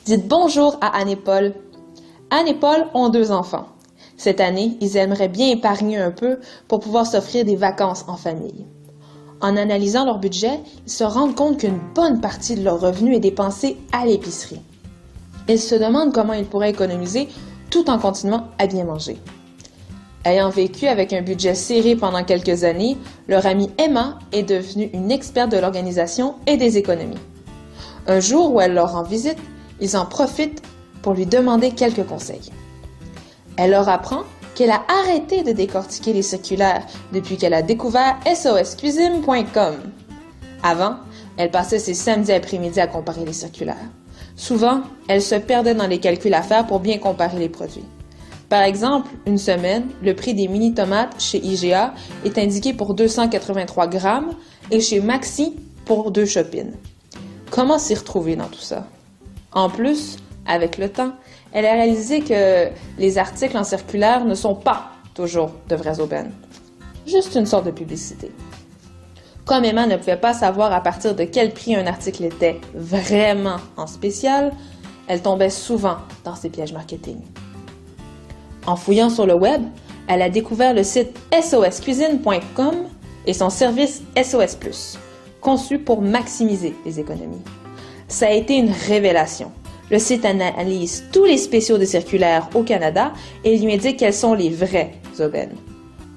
Dites bonjour à Anne et Paul. Anne et Paul ont 2 enfants. Cette année, ils aimeraient bien épargner un peu pour pouvoir s'offrir des vacances en famille. En analysant leur budget, ils se rendent compte qu'une bonne partie de leur revenu est dépensée à l'épicerie. Ils se demandent comment ils pourraient économiser tout en continuant à bien manger. Ayant vécu avec un budget serré pendant quelques années, leur amie Emma est devenue une experte de l'organisation et des économies. Un jour où elle leur rend visite, ils en profitent pour lui demander quelques conseils. Elle leur apprend qu'elle a arrêté de décortiquer les circulaires depuis qu'elle a découvert soscuisine.com. Avant, elle passait ses samedis après-midi à comparer les circulaires. Souvent, elle se perdait dans les calculs à faire pour bien comparer les produits. Par exemple, une semaine, le prix des mini-tomates chez IGA est indiqué pour 283 grammes et chez Maxi pour 2 chopines. Comment s'y retrouver dans tout ça? En plus, avec le temps, elle a réalisé que les articles en circulaire ne sont pas toujours de vraies aubaines. Juste une sorte de publicité. Comme Emma ne pouvait pas savoir à partir de quel prix un article était vraiment en spécial, elle tombait souvent dans ces pièges marketing. En fouillant sur le web, elle a découvert le site soscuisine.com et son service SOS Plus, conçu pour maximiser les économies. Ça a été une révélation. Le site analyse tous les spéciaux de circulaires au Canada et lui indique quelles sont les vraies aubaines.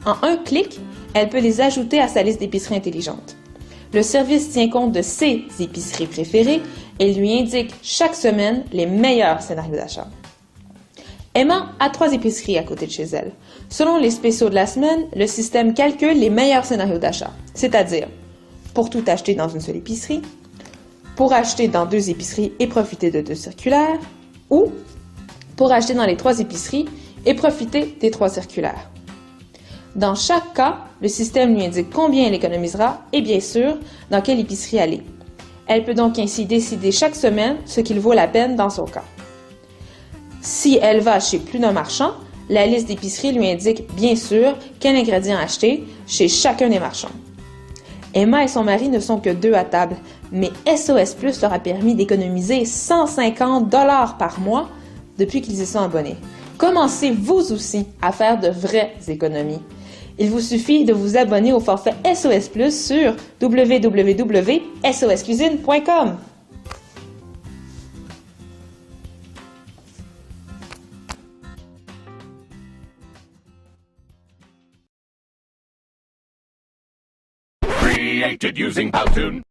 En un clic, elle peut les ajouter à sa liste d'épiceries intelligentes. Le service tient compte de ses épiceries préférées et lui indique chaque semaine les meilleurs scénarios d'achat. Emma a 3 épiceries à côté de chez elle. Selon les spéciaux de la semaine, le système calcule les meilleurs scénarios d'achat, c'est-à-dire pour tout acheter dans une seule épicerie, pour acheter dans 2 épiceries et profiter de 2 circulaires, ou pour acheter dans les 3 épiceries et profiter des 3 circulaires. Dans chaque cas, le système lui indique combien elle économisera et bien sûr, dans quelle épicerie aller. Elle peut donc ainsi décider chaque semaine ce qu'il vaut la peine dans son cas. Si elle va chez plus d'un marchand, la liste d'épicerie lui indique bien sûr quel ingrédient acheter chez chacun des marchands. Emma et son mari ne sont que 2 à table, mais SOS Plus leur a permis d'économiser 150 $ par mois depuis qu'ils y sont abonnés. Commencez vous aussi à faire de vraies économies. Il vous suffit de vous abonner au forfait SOS Plus sur www.soscuisine.com. Created using Powtoon.